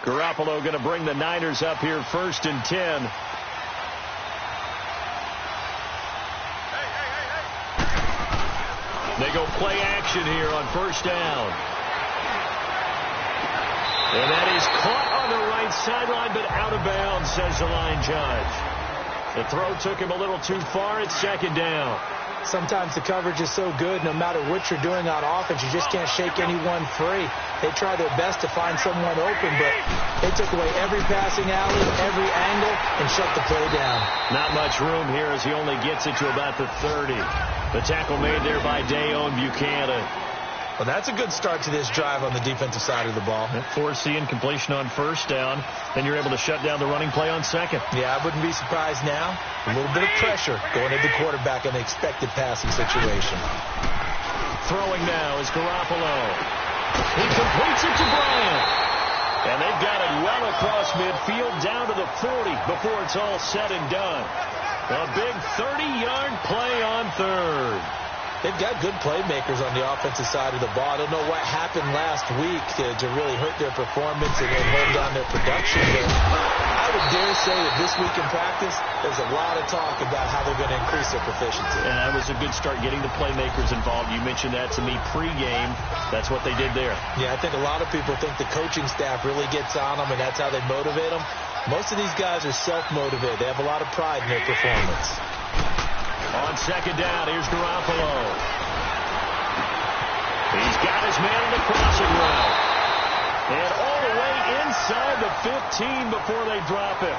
Garoppolo going to bring the Niners up here 1st and 10. They go play action here on 1st down. And that is caught on the right sideline, but out of bounds, says the line judge. The throw took him a little too far. It's 2nd down. Sometimes the coverage is so good, no matter what you're doing on offense, you just can't shake anyone free. They try their best to find someone open, but they took away every passing alley, every angle, and shut the play down. Not much room here as he only gets it to about the 30. The tackle made there by Dayon Buchanan. Well, that's a good start to this drive on the defensive side of the ball. Forcing incompletion on 1st down. Then you're able to shut down the running play on 2nd. Yeah, I wouldn't be surprised now. A little bit of pressure going at the quarterback in the expected passing situation. Throwing now is Garoppolo. He completes it to Bryant. And they've got it well across midfield down to the 40 before it's all said and done. A big 30-yard play on 3rd. They've got good playmakers on the offensive side of the ball. I don't know what happened last week to really hurt their performance and hold down their production. But I would dare say that this week in practice, there's a lot of talk about how they're going to increase their proficiency. And that was a good start getting the playmakers involved. You mentioned that to me pregame. That's what they did there. Yeah, I think a lot of people think the coaching staff really gets on them, and that's how they motivate them. Most of these guys are self-motivated. They have a lot of pride in their performance. On 2nd down, here's Garoppolo. He's got his man on the crossing route. And all the way inside the 15 before they drop it.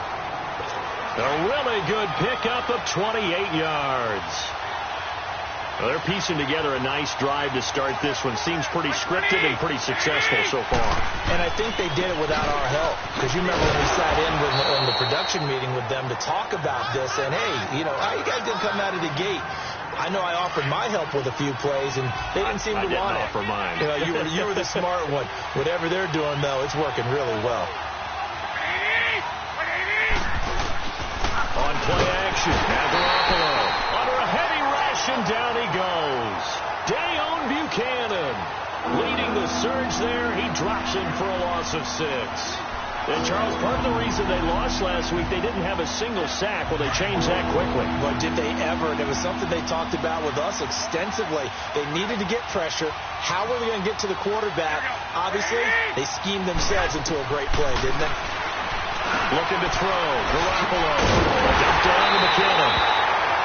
A really good pickup of 28 yards. Well, they're piecing together a nice drive to start this one. Seems pretty scripted and pretty successful so far. And I think they did it without our help. Because you remember when we sat in the production meeting with them to talk about this. And, hey, how you guys didn't come out of the gate? I know I offered my help with a few plays, and they didn't seem to want it. I didn't offer mine. You were the smart one. Whatever they're doing, though, it's working really well. On play action, now Garoppolo. Under a heavy rush, and down he goes. Dayon Buchanan leading the surge there. He drops him for a loss of 6. And, Charles, part of the reason they lost last week, they didn't have a single sack. Well, they changed that quickly. But did they ever? There was something they talked about with us extensively. They needed to get pressure. How were they going to get to the quarterback? Obviously, they schemed themselves into a great play, didn't they? Looking to throw. Garoppolo. Dump down to McKinnon.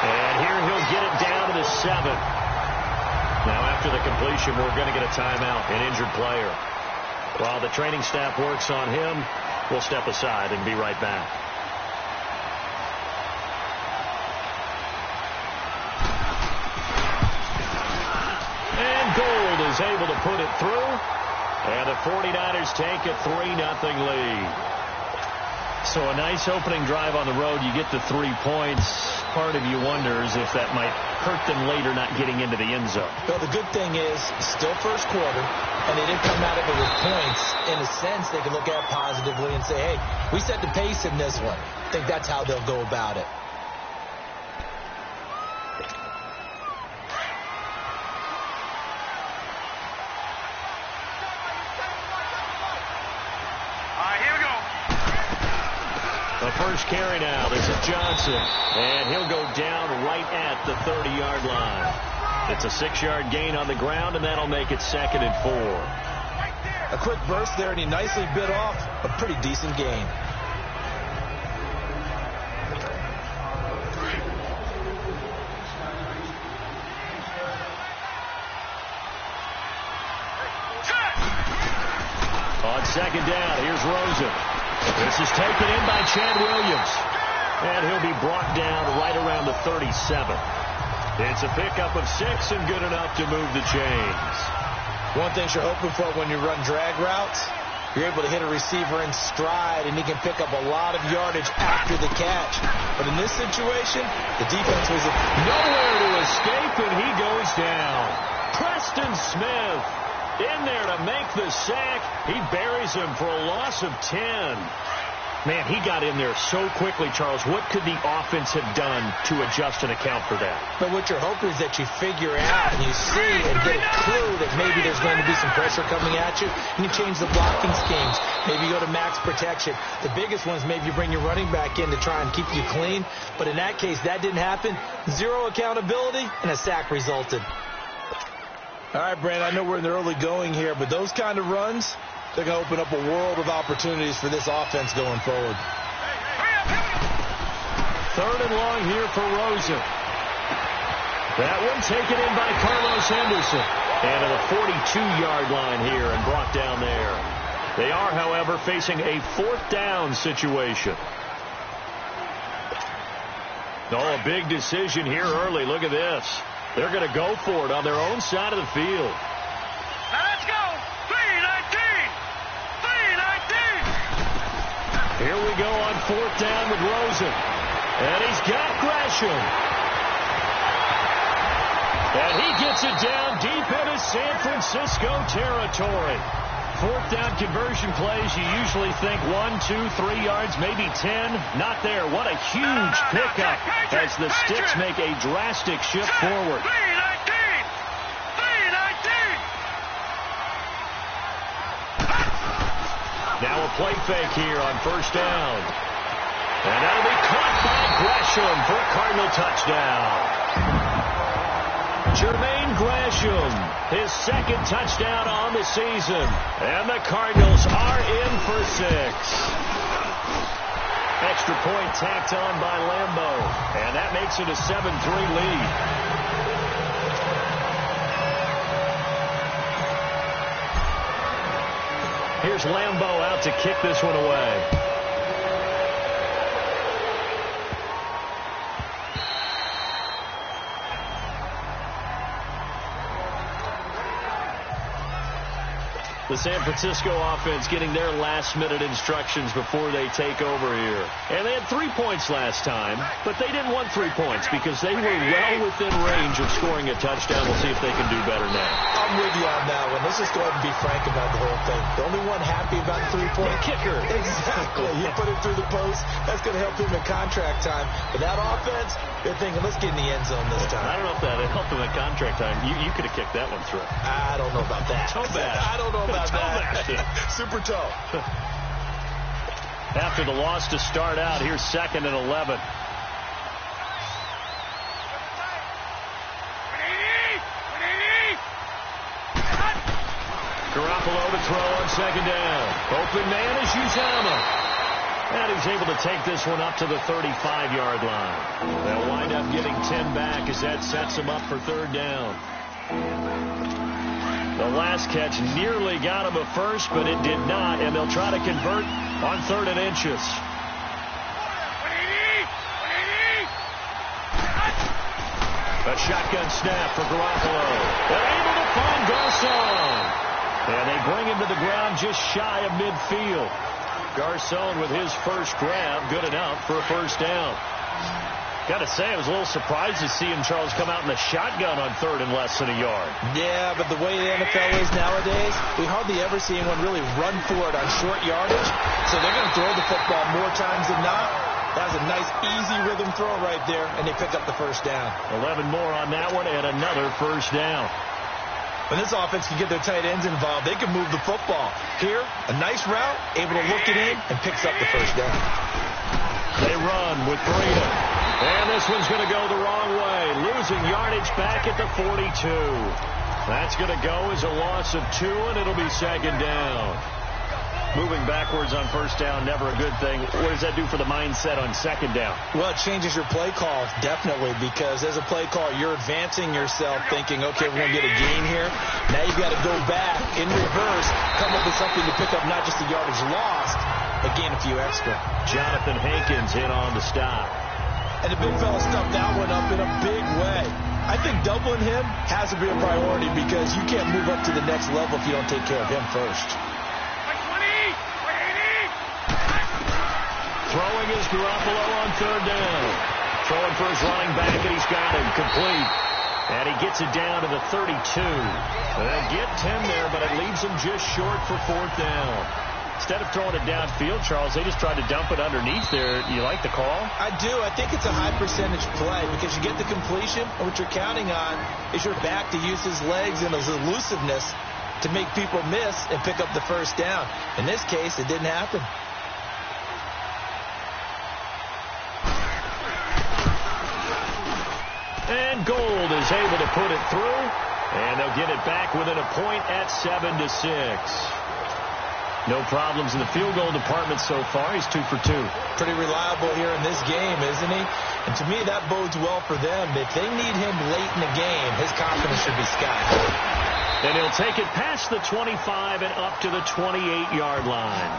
And here he'll get it down to the 7. Now, after the completion, we're going to get a timeout, an injured player. While the training staff works on him, we'll step aside and be right back. And Gould is able to put it through. And the 49ers take a 3-0 lead. So a nice opening drive on the road. You get the 3 points. Part of you wonders if that might hurt them later not getting into the end zone. Well, the good thing is, still first quarter, and they didn't come out of it with points. In a sense, they can look at it positively and say, hey, we set the pace in this one. I think that's how they'll go about it. The first carry now. This is Johnson. And he'll go down right at the 30-yard line. It's a 6-yard gain on the ground, and that'll make it 2nd and 4. A quick burst there, and he nicely bit off a pretty decent gain. On 2nd down, here's Rosen. This is taken in by Chad Williams. And he'll be brought down right around the 37. It's a pickup of 6 and good enough to move the chains. One thing you're hoping for when you run drag routes, you're able to hit a receiver in stride, and he can pick up a lot of yardage after the catch. But in this situation, the defense was nowhere to escape, and he goes down. Preston Smith in there to make the sack. He buries him for a loss of 10. Man, he got in there so quickly, Charles. What could the offense have done to adjust and account for that? But what you're hoping is that you figure out and you see and get a clue that maybe there's going to be some pressure coming at you, and you change the blocking schemes. Maybe you go to max protection. The biggest one is maybe you bring your running back in to try and keep you clean. But in that case, that didn't happen. Zero accountability, and a sack resulted. All right, Brandon, I know we're in the early going here, but those kind of runs, they're going to open up a world of opportunities for this offense going forward. Third and long here for Rosen. That one taken in by Carlos Henderson. And to the 42-yard line here and brought down there. They are, however, facing a fourth down situation. Oh, a big decision here early. Look at this. They're going to go for it on their own side of the field. Now let's go. 3-19. 3-19. Here we go on fourth down with Rosen. And he's got Gresham. And he gets it down deep into San Francisco territory. Fourth down conversion plays, you usually think 1, 2, 3 yards, maybe 10. Not there. What a huge pickup as the Sticks make a drastic shift forward. 3-19. 3-19. Now a play fake here on first down. And that'll be caught by Gresham for a Cardinal touchdown. Jermaine Gresham, his second touchdown on the season. And the Cardinals are in for 6. Extra point tacked on by Lambo. And that makes it a 7-3 lead. Here's Lambo out to kick this one away. The San Francisco offense getting their last-minute instructions before they take over here. And they had 3 points last time, but they didn't want 3 points because they were well within range of scoring a touchdown. We'll see if they can do better now. I'm with you on that one. Let's just go ahead and be frank about the whole thing. The only one happy about the 3-point kicker. Exactly. You put it through the post. That's going to help him in contract time. But that offense, they're thinking, let's get in the end zone this time. I don't know if that helped him in contract time. You could have kicked that one through. I don't know about that. Toe bash. I don't know about that. Super toe. After the loss to start out, here's 2nd and 11. Garoppolo to throw on 2nd down. Open man is Uzomah. And he's able to take this one up to the 35-yard line. They'll wind up getting 10 back as that sets them up for 3rd down. The last catch nearly got him a first, but it did not, and they'll try to convert on 3rd and inches. A shotgun snap for Garoppolo. They're able to find Garcon. And they bring him to the ground just shy of midfield. Garcon with his first grab, good enough for a first down. Got to say, I was a little surprised to see him, Charles, come out in the shotgun on 3rd and less than a yard. Yeah, but the way the NFL is nowadays, we hardly ever see anyone really run for it on short yardage. So they're going to throw the football more times than not. That was a nice, easy rhythm throw right there, and they pick up the first down. 11 more on that one, and another first down. When this offense can get their tight ends involved, they can move the football. Here, a nice route, able to look it in, and picks up the first down. They run with Breida. And this one's going to go the wrong way. Losing yardage back at the 42. That's going to go as a loss of 2, and it'll be 2nd down. Moving backwards on first down, never a good thing. What does that do for the mindset on 2nd down? Well, it changes your play call, definitely, because as a play call, you're advancing yourself thinking, okay, we're going to get a gain here. Now you've got to go back in reverse, come up with something to pick up not just the yardage lost, but gain a few extra. Jonathan Hankins in on the stop. And the big fella stuffed that one up in a big way. I think doubling him has to be a priority because you can't move up to the next level if you don't take care of him first. Throwing is Garoppolo on 3rd down. Throwing for his running back, and he's got him complete. And he gets it down to the 32. They get 10 there, but it leaves him just short for 4th down. Instead of throwing it downfield, Charles, they just tried to dump it underneath there. You like the call? I do. I think it's a high percentage play because you get the completion, and what you're counting on is your back to use his legs and his elusiveness to make people miss and pick up the first down. In this case, it didn't happen. And Gold is able to put it through, and they'll get it back within a point at 7-6. No problems in the field goal department so far. He's 2 for 2. Pretty reliable here in this game, isn't he? And to me, that bodes well for them. If they need him late in the game, his confidence should be sky high. And he'll take it past the 25 and up to the 28-yard line.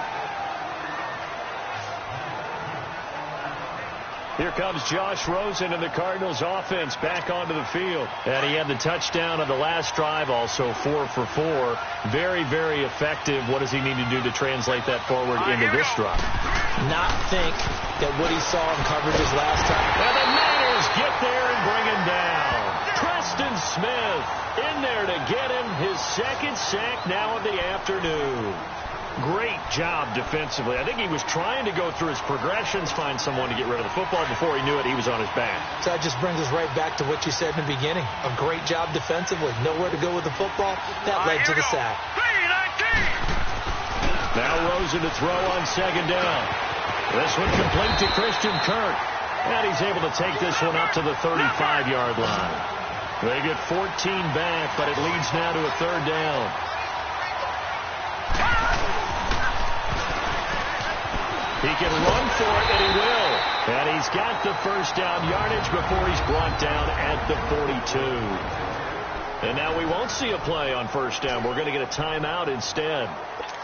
Here comes Josh Rosen and the Cardinals offense back onto the field. And he had the touchdown on the last drive, also 4 for 4. Very, very effective. What does he need to do to translate that forward into this drive? Not think that what he saw in coverages last time. And the Niners get there and bring him down. Preston Smith in there to get him his second sack now of the afternoon. Great job defensively. I think he was trying to go through his progressions, find someone to get rid of the football. Before he knew it, he was on his back. So that just brings us right back to what you said in the beginning. A great job defensively. Nowhere to go with the football. That led to the sack. 3-19. Now Rosen to throw on second down. This one complete to Christian Kirk. And he's able to take this one up to the 35-yard line. They get 14 back, but it leads now to a third down. He can run for it, and he will. And he's got the first down yardage before he's brought down at the 42. And now we won't see a play on first down. We're going to get a timeout instead.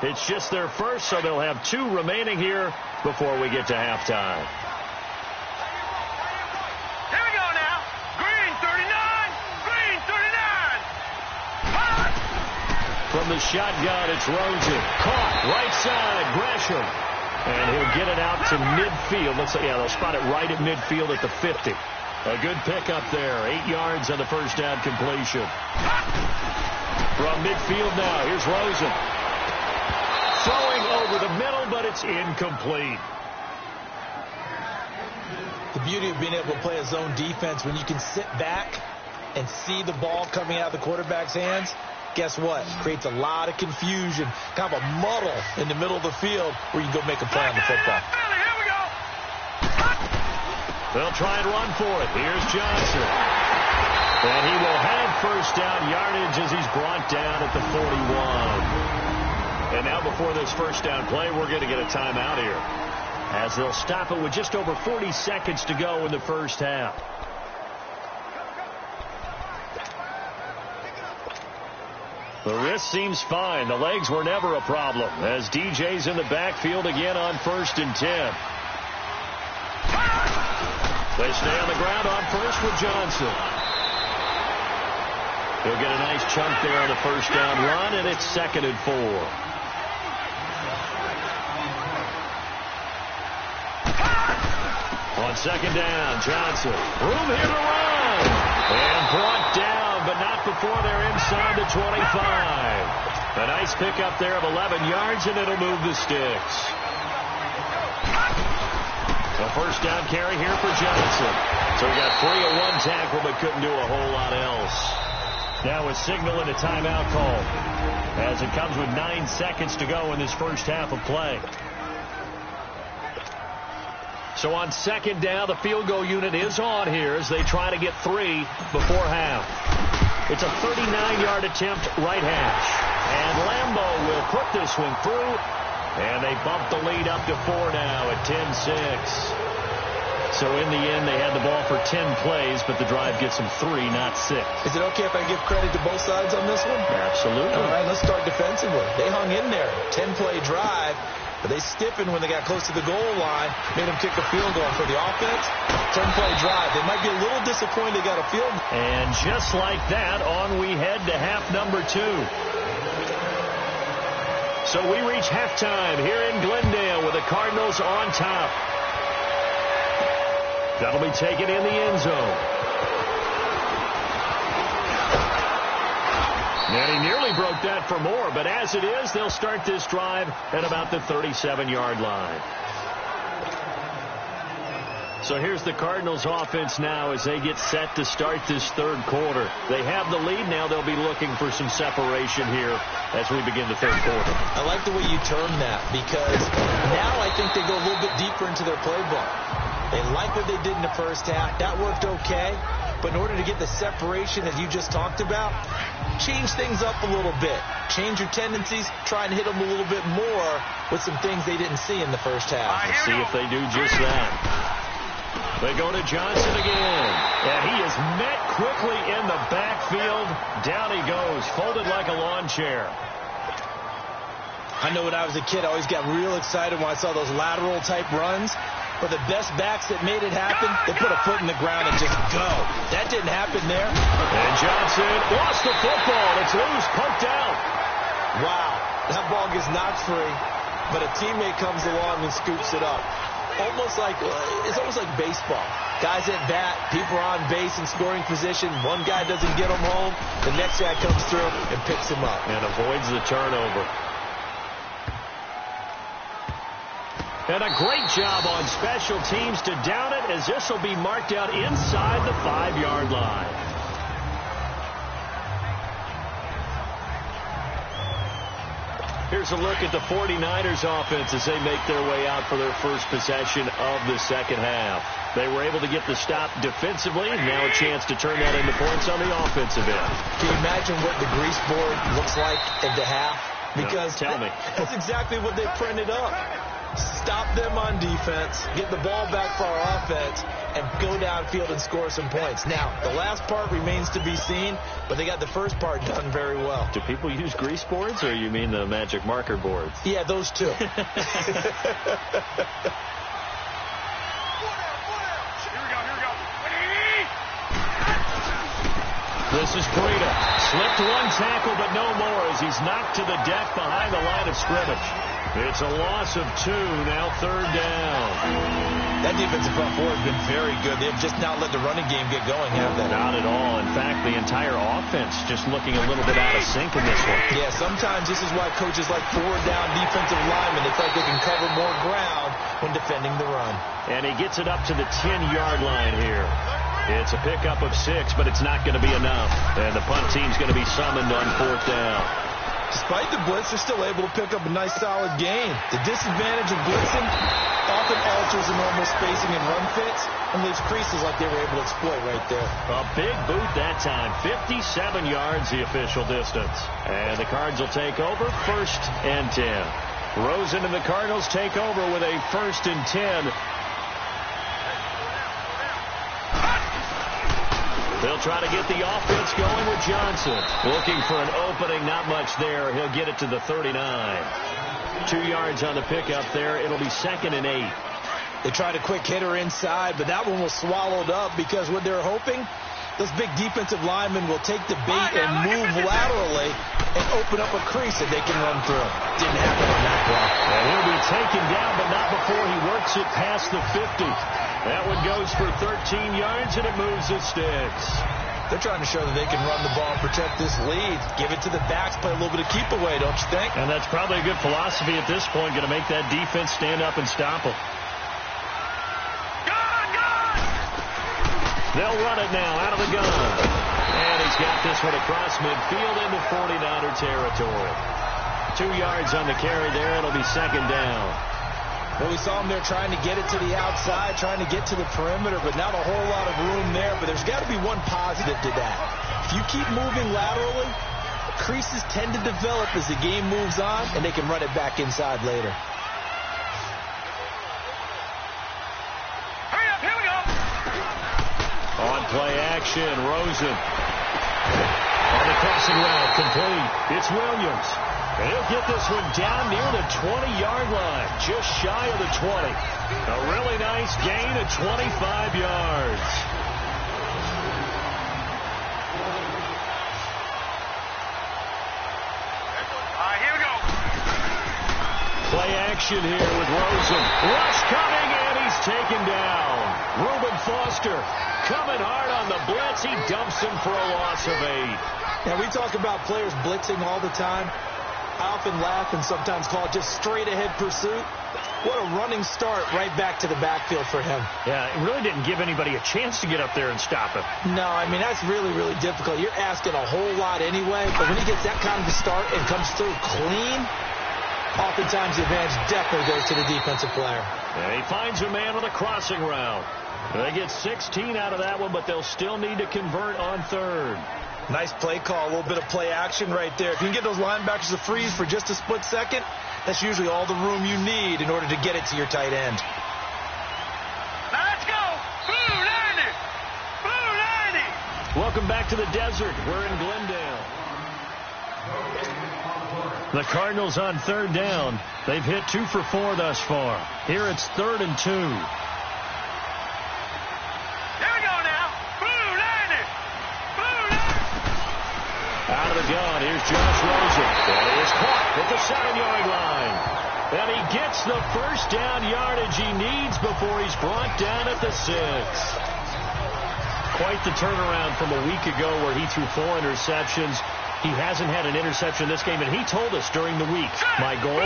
It's just their first, so they'll have 2 remaining here before we get to halftime. Here we go now. Green 39. Green 39. From the shotgun, it's Rosen. Caught right side, Gresham. And he'll get it out to midfield. They'll spot it right at midfield at the 50. A good pickup there. 8 yards on the first down completion. From midfield now, here's Rosen. Throwing over the middle, but it's incomplete. The beauty of being able to play a zone defense when you can sit back and see the ball coming out of the quarterback's hands. Guess what? Creates a lot of confusion, kind of a muddle in the middle of the field where you can go make a play on the football. Here we go. They'll try and run for it. Here's Johnson. And he will have first down yardage as he's brought down at the 41. And now before this first down play, we're going to get a timeout here, as they'll stop it with just over 40 seconds to go in the first half. The wrist seems fine. The legs were never a problem, as DJ's in the backfield again on 1st and 10. They stay on the ground on first with Johnson. He'll get a nice chunk there on the first down run, and it's 2nd and 4. On second down, Johnson. Room here to run. And brought down, but not before they're inside the 25. A nice pickup there of 11 yards, and it'll move the sticks. A first down carry here for Johnson. So he got free of 1 tackle, but couldn't do a whole lot else. Now a signal and a timeout call, as it comes with 9 seconds to go in this first half of play. So on second down, the field goal unit is on here as they try to get 3 before half. It's a 39-yard attempt right hash. And Lambo will put this one through. And they bump the lead up to 4 now at 10-6. So in the end, they had the ball for 10 plays, but the drive gets them 3, not 6. Is it okay if I give credit to both sides on this one? Absolutely. All right, let's start defensively. They hung in there. 10-play drive. But they stiffened when they got close to the goal line, made them kick a field goal. For the offense, 10-play drive. They might be a little disappointed they got a field goal. And just like that, on we head to half number 2. So we reach halftime here in Glendale with the Cardinals on top. That'll be taken in the end zone. And he nearly broke that for more, but as it is, they'll start this drive at about the 37-yard line. So here's the Cardinals offense now as they get set to start this third quarter. They have the lead. Now they'll be looking for some separation here as we begin the third quarter. I like the way you term that because now I think they go a little bit deeper into their playbook. They like what they did in the first half. That worked okay. But in order to get the separation, as you just talked about, change things up a little bit. Change your tendencies. Try and hit them a little bit more with some things they didn't see in the first half. Let's see if they do just that. They go to Johnson again. And he is met quickly in the backfield. Down he goes, folded like a lawn chair. I know when I was a kid, I always got real excited when I saw those lateral-type runs. But the best backs that made it happen, they put a foot in the ground and just go. That didn't happen there. And Johnson lost the football. It's loose, poked out. Wow, that ball gets knocked free, but a teammate comes along and scoops it up. It's almost like baseball. Guys at bat, people are on base in scoring position. One guy doesn't get him home. The next guy comes through and picks him up. And avoids the turnover. And a great job on special teams to down it as this will be marked out inside the 5-yard line. Here's a look at the 49ers offense as they make their way out for their first possession of the second half. They were able to get the stop defensively, and now a chance to turn that into points on the offensive end. Can you imagine what the grease board looks like at the half? Because tell me. That's exactly what they printed up. Stop them on defense, get the ball back for our offense, and go downfield and score some points. Now, the last part remains to be seen, but they got the first part done very well. Do people use grease boards, or you mean the magic marker boards? Yeah, those two. This is Breida. Slipped one tackle, but no more as he's knocked to the deck behind the line of scrimmage. It's a loss of 2, now third down. That defensive front four has been very good. They've just not let the running game get going, have they? Not at all. In fact, the entire offense just looking a little bit out of sync in this one. Yeah, sometimes this is why coaches like forward-down defensive linemen. They feel like they can cover more ground when defending the run. And he gets it up to the 10-yard line here. It's a pickup of 6, but it's not going to be enough. And the punt team's going to be summoned on fourth down. Despite the blitz, they're still able to pick up a nice, solid gain. The disadvantage of blitzing often alters the normal spacing and run fits and leaves creases like they were able to exploit right there. A big boot that time. 57 yards, the official distance. And the Cards will take over, 1st and 10. Rosen and the Cardinals take over with a 1st and 10. They'll try to get the offense going with Johnson. Looking for an opening, not much there. He'll get it to the 39. 2 yards on the pickup there. It'll be 2nd and 8. They tried a quick hitter inside, but that one was swallowed up because what they're hoping, those big defensive linemen will take the bait and move laterally and open up a crease that they can run through. Didn't happen on that play. And he'll be taken down, but not before he works it past the 50. That one goes for 13 yards, and it moves the sticks. They're trying to show that they can run the ball and protect this lead. Give it to the backs, play a little bit of keep away, don't you think? And that's probably a good philosophy at this point, going to make that defense stand up and stop them. They'll run it now out of the gun. And he's got this one across midfield into 49er territory. 2 yards on the carry there. It'll be 2nd down. Well, we saw him there trying to get it to the outside, trying to get to the perimeter, but not a whole lot of room there. But there's got to be one positive to that. If you keep moving laterally, creases tend to develop as the game moves on, and they can run it back inside later. Hurry up, here we go. On play action, Rosen. On the crossing route, complete. It's Williams. And he'll get this one down near the 20-yard line, just shy of the 20. A really nice gain of 25 yards. Here we go. Play action here with Rosen. Rush coming, and he's taken down. Reuben Foster coming hard on the blitz. He dumps him for a loss of 8. Now, we talk about players blitzing all the time. I often laugh and sometimes call it just straight-ahead pursuit. What a running start right back to the backfield for him. Yeah, it really didn't give anybody a chance to get up there and stop him. No, I mean, that's really, really difficult. You're asking a whole lot anyway, but when he gets that kind of a start and comes through clean, oftentimes the advantage definitely goes to the defensive player. And he finds a man on the crossing route. They get 16 out of that one, but they'll still need to convert on third. Nice play call, a little bit of play action right there. If you can get those linebackers to freeze for just a split second, that's usually all the room you need in order to get it to your tight end. Now let's go. Blue 90. Blue 90. Welcome back to the desert. We're in Glendale. The Cardinals on third down. They've hit 2 for 4 thus far. Here it's 3rd and 2. Out of the gun, here's Josh Rosen. And he is caught at the 7-yard line. And he gets the first down yardage he needs before he's brought down at the 6. Quite the turnaround from a week ago where he threw 4 interceptions. He hasn't had an interception this game, and he told us during the week, my goal,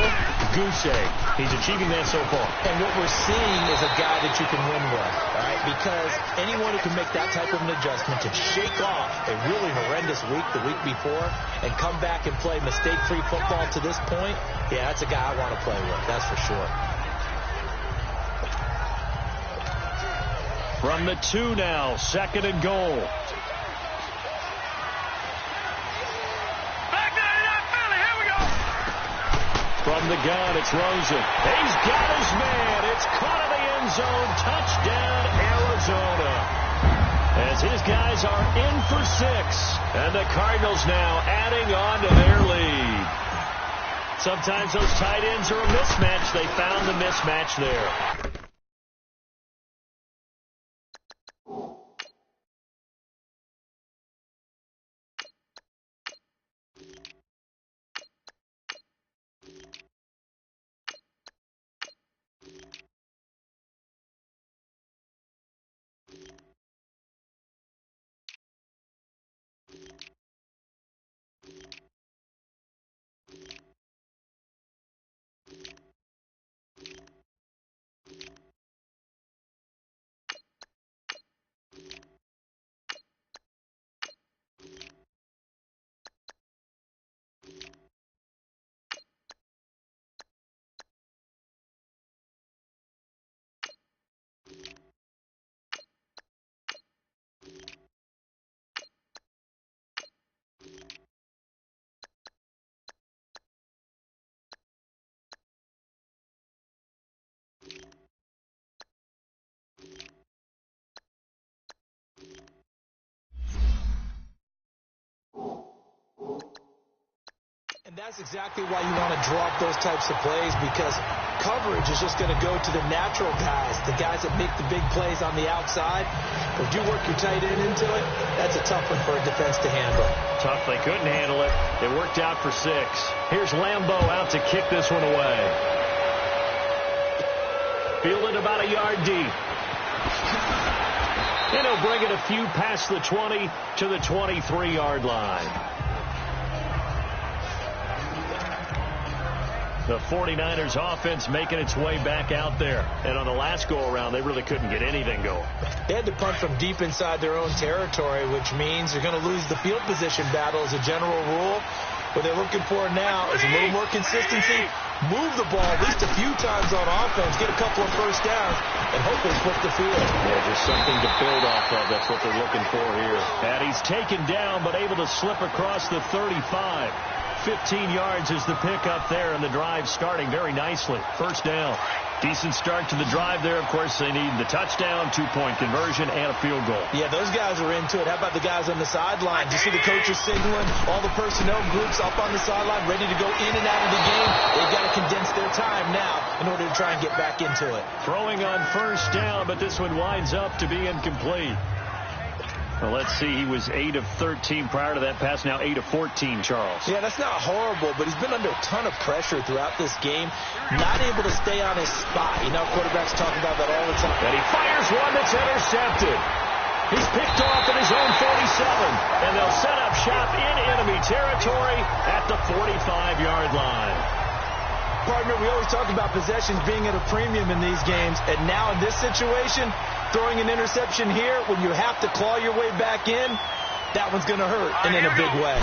goose egg. He's achieving that so far. And what we're seeing is a guy that you can win with, all right? Because anyone who can make that type of an adjustment to shake off a really horrendous week the week before and come back and play mistake-free football to this point, yeah, that's a guy I want to play with, that's for sure. From the 2 now, 2nd and goal. From the gun, it's Rosen. He's got his man. It's caught in the end zone. Touchdown, Arizona. As his guys are in for 6. And the Cardinals now adding on to their lead. Sometimes those tight ends are a mismatch. They found the mismatch there. And that's exactly why you want to drop those types of plays, because coverage is just going to go to the natural guys, the guys that make the big plays on the outside. If you work your tight end into it, that's a tough one for a defense to handle. Tough, they couldn't handle it. It worked out for 6. Here's Lambeau out to kick this one away. Fielded about a yard deep. And he'll bring it a few past the 20 to the 23-yard line. The 49ers offense making its way back out there. And on the last go-around, they really couldn't get anything going. They had to punt from deep inside their own territory, which means they're going to lose the field position battle as a general rule. What they're looking for now is a little more consistency, move the ball at least a few times on offense, get a couple of first downs, and hopefully split the field. Yeah, just something to build off of. That's what they're looking for here. And he's taken down, but able to slip across the 35. 15 yards is the pickup there, and the drive starting very nicely. First down. Decent start to the drive there. Of course, they need the touchdown, 2-point conversion, and a field goal. Yeah, those guys are into it. How about the guys on the sideline? You see the coaches signaling, all the personnel groups up on the sideline, ready to go in and out of the game. They've got to condense their time now in order to try and get back into it. Throwing on first down, but this one winds up to be incomplete. Well, let's see. He was 8 of 13 prior to that pass. Now 8 of 14, Charles. Yeah, that's not horrible, but he's been under a ton of pressure throughout this game. Not able to stay on his spot. You know, quarterbacks talk about that all the time. And he fires one that's intercepted. He's picked off at his own 47. And they'll set up shop in enemy territory at the 45-yard line. Partner, we always talk about possessions being at a premium in these games. And now in this situation, throwing an interception here when you have to claw your way back in, that one's going to hurt, and in a big way.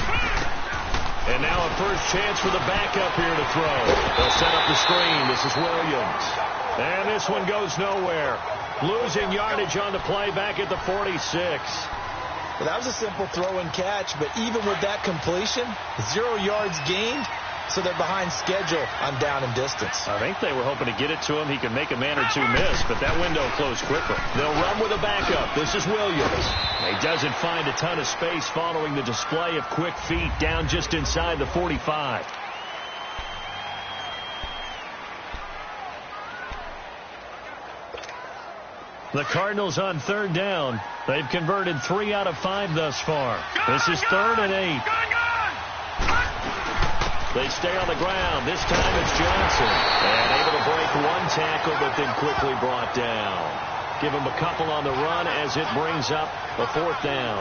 And now a first chance for the backup here to throw. They'll set up the screen. This is Williams. And this one goes nowhere. Losing yardage on the play back at the 46. Well, that was a simple throw and catch, but even with that completion, 0 yards gained, so they're behind schedule on down and distance. I think they were hoping to get it to him. He could make a man or two miss, but that window closed quickly. They'll run with a backup. This is Williams. He doesn't find a ton of space following the display of quick feet down just inside the 45. The Cardinals on third down. They've converted 3 out of 5 thus far. This is 3rd and 8. They stay on the ground. This time it's Johnson. And able to break one tackle, but then quickly brought down. Give him a couple on the run as it brings up a 4th down.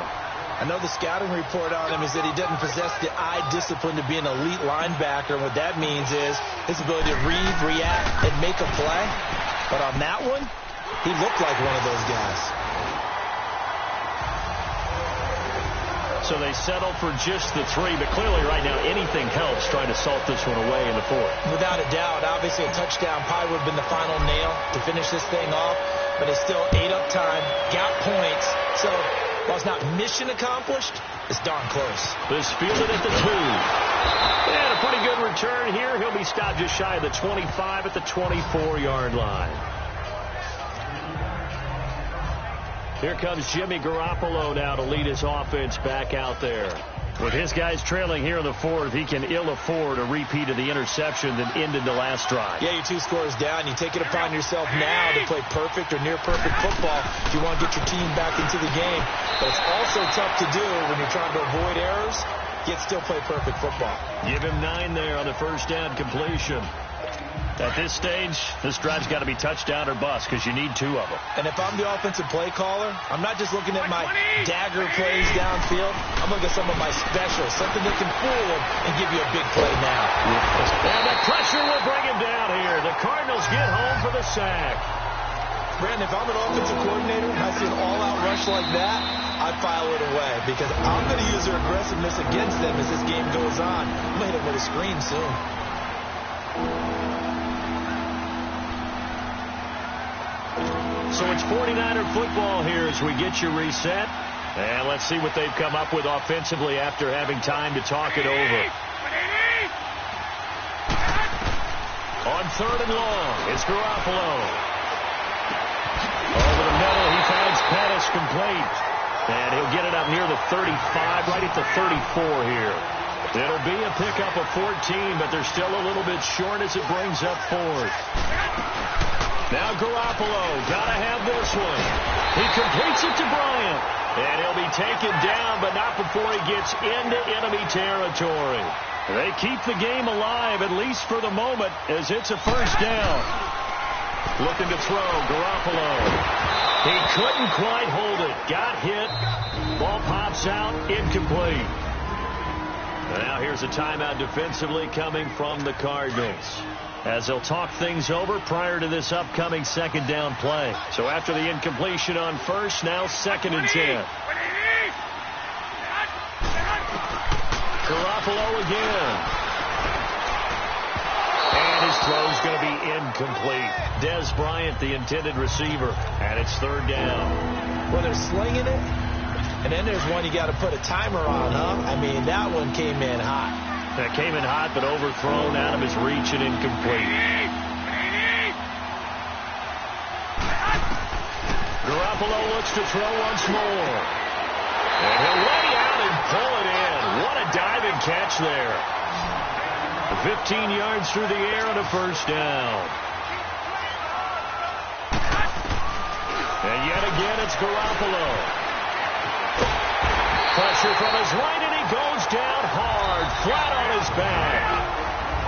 I know the scouting report on him is that he doesn't possess the eye discipline to be an elite linebacker. And what that means is his ability to read, react, and make a play. But on that one, he looked like one of those guys. So they settle for just the 3, but clearly right now anything helps trying to salt this one away in the 4th. Without a doubt, obviously a touchdown probably would have been the final nail to finish this thing off, but it's still ate up time, got points, so while it's not mission accomplished, it's darn close. This fielded at the 2. And a pretty good return here. He'll be stopped just shy of the 25 at the 24-yard line. Here comes Jimmy Garoppolo now to lead his offense back out there. With his guys trailing here in the 4th, he can ill afford a repeat of the interception that ended the last drive. Yeah, you're 2 scores down. You take it upon yourself now to play perfect or near-perfect football if you want to get your team back into the game. But it's also tough to do when you're trying to avoid errors, yet still play perfect football. Give him 9 there on the first down completion. At this stage, this drive's got to be touchdown or bust because you need 2 of them. And if I'm the offensive play caller, I'm not just looking at my dagger plays downfield. I'm looking at some of my specials, something that can fool them and give you a big play now. And the pressure will bring him down here. The Cardinals get home for the sack. Brandon, if I'm an offensive coordinator and I see an all-out rush like that, I file it away because I'm going to use their aggressiveness against them as this game goes on. I'm going to hit them with a screen soon. So it's 49er football here as we get you reset. And let's see what they've come up with offensively after having time to talk it over. On 3rd and long, it's Garoppolo. Over the middle, he finds Pettis complete. And he'll get it up near the 35, right at the 34 here. It'll be a pickup of 14, but they're still a little bit short as it brings up 4th. Now Garoppolo, gotta have this one. He completes it to Bryant. And he'll be taken down, but not before he gets into enemy territory. They keep the game alive, at least for the moment, as it's a first down. Looking to throw, Garoppolo. He couldn't quite hold it. Got hit. Ball pops out, incomplete. And now here's a timeout defensively coming from the Cardinals, as they'll talk things over prior to this upcoming second down play. So after the incompletion on first, now 2nd and 10. Garoppolo again. And his throw's going to be incomplete. Dez Bryant, the intended receiver, and it's 3rd down. Well, they're slinging it, and then there's one you got to put a timer on, huh? I mean, that one came in hot. That came in hot, but overthrown out of his reach and incomplete. Garoppolo looks to throw once more. And he'll lay out and pull it in. What a diving catch there. 15 yards through the air on a first down. And yet again, it's Garoppolo. Pressure from his right, and he goes down hard, flat on his back.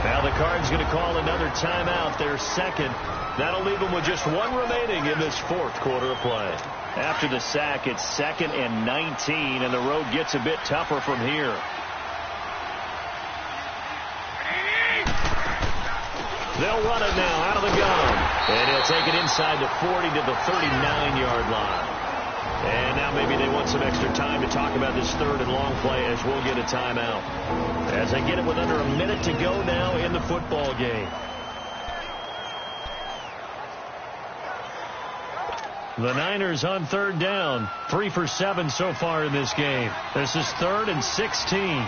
Now the Cards going to call another timeout, their second. That'll leave them with just one remaining in this fourth quarter of play. After the sack, it's 2nd and 19, and the road gets a bit tougher from here. They'll run it now out of the gun. And he'll take it inside the 40 to the 39-yard line. And now maybe they want some extra time to talk about this third and long play as we'll get a timeout. As they get it with under a minute to go now in the football game. The Niners on third down. 3 for 7 so far in this game. This is 3rd and 16.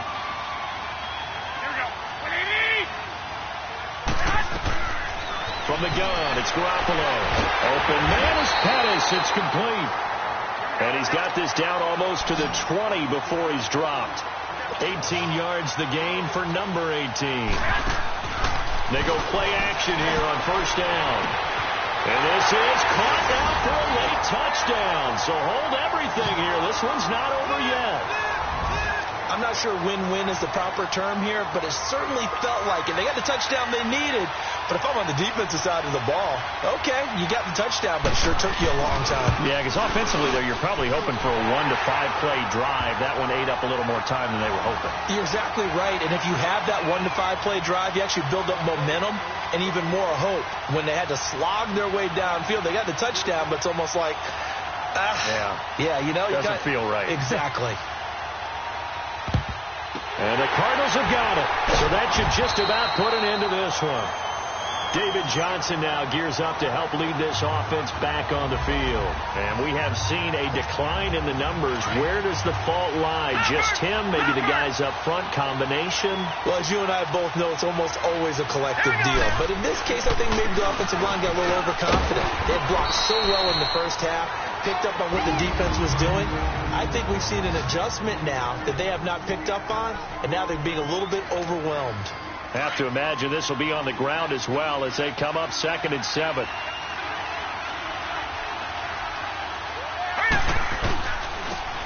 From the gun, it's Garoppolo. Open man is Pettis. It's complete. And he's got this down almost to the 20 before he's dropped. 18 yards the gain for number 18. They go play action here on first down. And this is caught now for a late touchdown. So hold everything here. This one's not over yet. I'm not sure win-win is the proper term here, but it certainly felt like it. They got the touchdown they needed, but if I'm on the defensive side of the ball, okay, you got the touchdown, but it sure took you a long time. Yeah, because offensively, though, you're probably hoping for a 1 to 5 play drive. That one ate up a little more time than they were hoping. You're exactly right, and if you have that 1 to 5 play drive, you actually build up momentum and even more hope. When they had to slog their way downfield, they got the touchdown, but it's almost like, yeah, you know, doesn't feel right. Exactly. And the Cardinals have got it. So that should just about put an end to this one. David Johnson now gears up to help lead this offense back on the field. And we have seen a decline in the numbers. Where does the fault lie? Just him? Maybe the guys up front? Combination? Well, as you and I both know, it's almost always a collective deal. But in this case, I think maybe the offensive line got a little overconfident. They had blocked so well in the first half, picked up on what the defense was doing. I think we've seen an adjustment now that they have not picked up on, and now they're being a little bit overwhelmed. Have to imagine this will be on the ground as well as they come up 2nd and 7.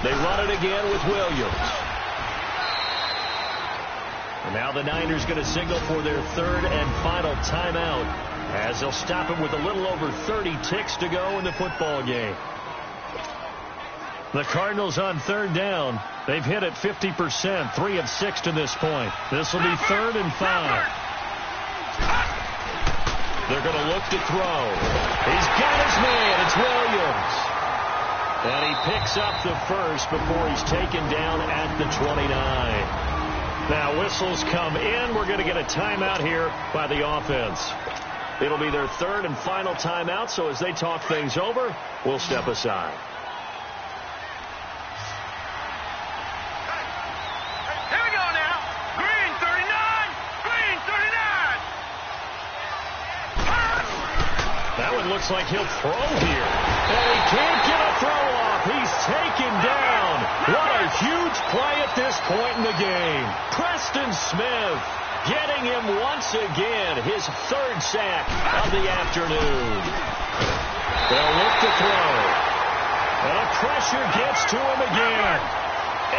They run it again with Williams. And now the Niners going to signal for their 3rd and final timeout as they'll stop it with a little over 30 ticks to go in the football game. The Cardinals on 3rd down. They've hit it 50%, 3 of 6 to this point. This will be 3rd and 5. They're going to look to throw. He's got his man. It's Williams. And he picks up the first before he's taken down at the 29. Now whistles come in. We're going to get a timeout here by the offense. It'll be their 3rd and final timeout, so as they talk things over, we'll step aside. That one looks like he'll throw here. And he can't get a throw off. He's taken down. What a huge play at this point in the game. Preston Smith getting him once again. His 3rd sack of the afternoon. They'll look to throw. And the pressure gets to him again.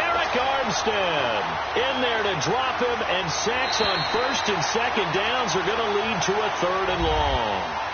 Eric Armstead in there to drop him, and sacks on 1st and 2nd downs are going to lead to a 3rd and long.